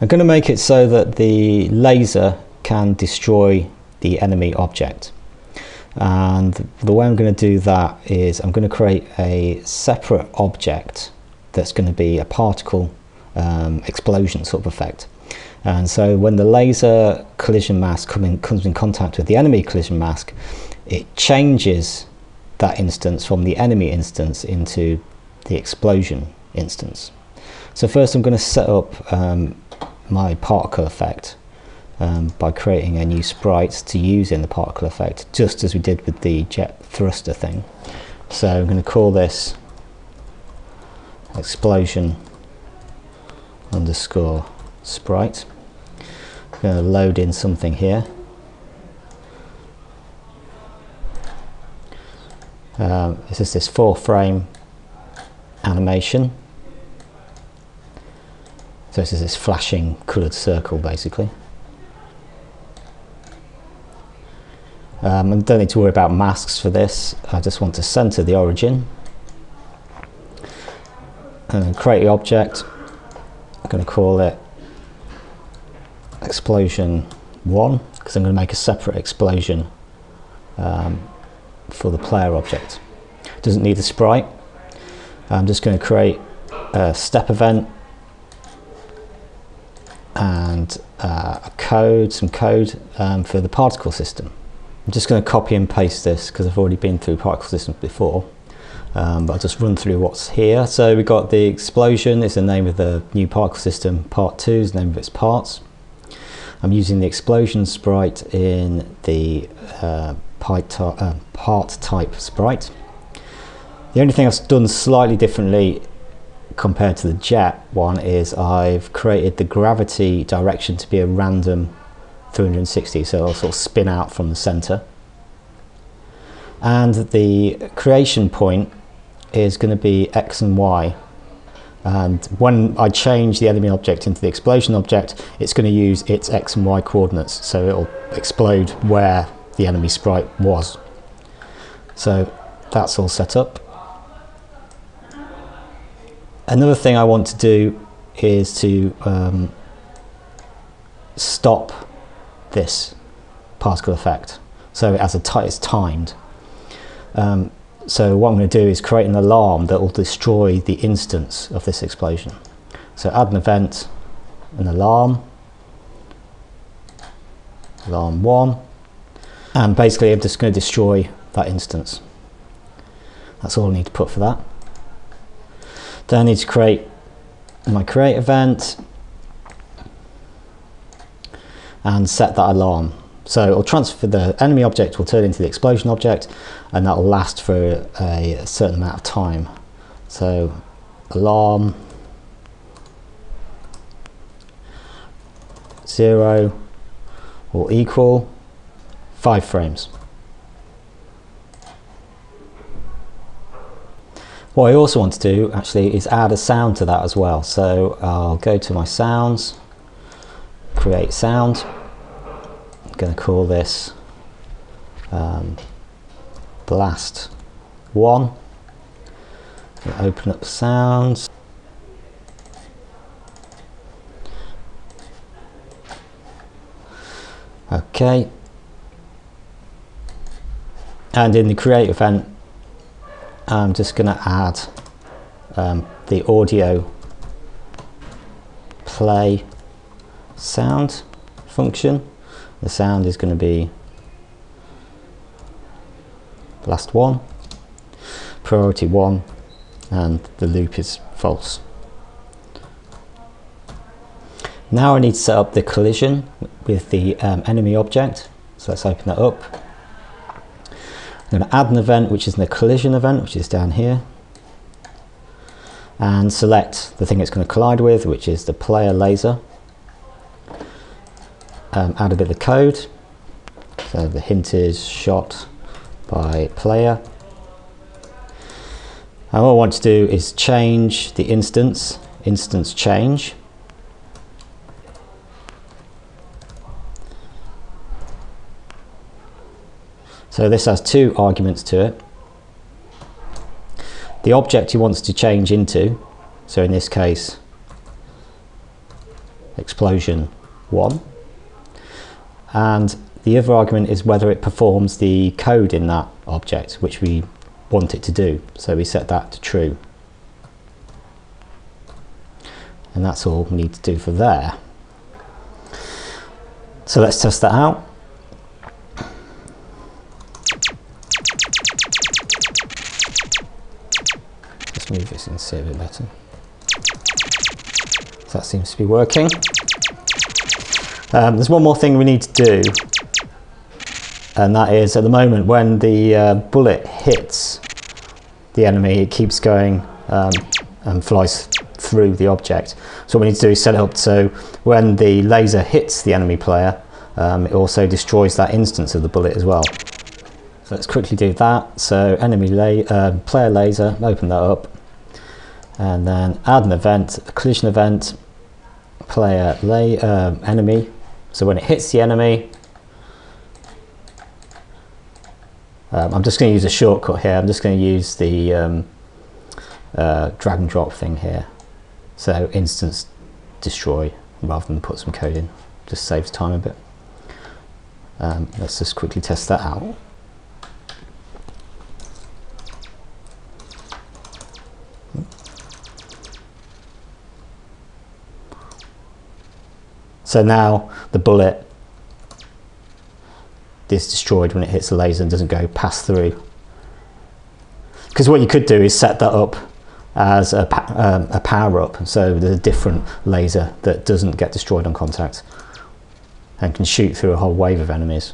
I'm going to make it so that the laser can destroy the enemy object. And the way I'm going to do that is I'm going to create a separate object that's going to be a particle explosion sort of effect. And so when the laser collision mask comes in contact with the enemy collision mask, it changes that instance from the enemy instance into the explosion instance. So first I'm going to set up my particle effect by creating a new sprite to use in the particle effect, just as we did with the jet thruster thing. So I'm going to call this explosion underscore sprite. I'm going to load in something here. This is this 4-frame animation. So this is this flashing coloured circle basically. I don't need to worry about masks for this. I just want to center the origin and then create the object. I'm going to call it explosion 1 because I'm going to make a separate explosion for the player object. It doesn't need a sprite. I'm just going to create a step event and some code for the particle system. I'm just going to copy and paste this because I've already been through particle systems before, but I'll just run through what's here. So we've got the explosion is the name of the new particle system, part 2 is the name of its parts. I'm using the explosion sprite in the part type sprite. The only thing I've done slightly differently compared to the jet one is I've created the gravity direction to be a random 360, so it'll sort of spin out from the center. And the creation point is going to be X and Y. And when I change the enemy object into the explosion object, it's going to use its X and Y coordinates, so it'll explode where the enemy sprite was. So that's all set up. Another thing I want to do is to stop this particle effect, so as it's timed. So what I'm going to do is create an alarm that will destroy the instance of this explosion. So add an event, an alarm 1, and basically I'm just going to destroy that instance. That's all I need to put for that. Then I need to create my create event and set that alarm. So it'll transfer the enemy object, will turn into the explosion object, and that will last for a certain amount of time. So alarm 0 will equal 5 frames. What I also want to do actually is add a sound to that as well. So I'll go to my sounds, create sound. I'm going to call this blast 1. Open up sounds. Okay. And in the create event, I'm just going to add the audio play sound function. The sound is going to be blast 1, priority 1, and the loop is false. Now I need to set up the collision with the enemy object. So let's open that up. I'm going to add an event which is the collision event, which is down here, and select the thing it's going to collide with, which is the player laser. Add a bit of code. So the hint is shot by player. And what I want to do is change the instance change. So this has 2 arguments to it. The object he wants to change into, so in this case explosion 1, and the other argument is whether it performs the code in that object which we want it to do, so we set that to true, and that's all we need to do for there. So let's test that out. Let's move this and see a bit better. So that seems to be working. There's one more thing we need to do, and that is, at the moment when the bullet hits the enemy, it keeps going and flies through the object. So what we need to do is set it up so when the laser hits the enemy player, it also destroys that instance of the bullet as well. So let's quickly do that. So player laser, open that up, and then add an event, a collision event, player enemy. So when it hits the enemy, I'm just going to use a shortcut here. I'm just going to use the drag and drop thing here. So instance destroy rather than put some code in. Just saves time a bit. Let's just quickly test that out. So now the bullet is destroyed when it hits the laser and doesn't go pass through. Because what you could do is set that up as a power up, so there's a different laser that doesn't get destroyed on contact and can shoot through a whole wave of enemies.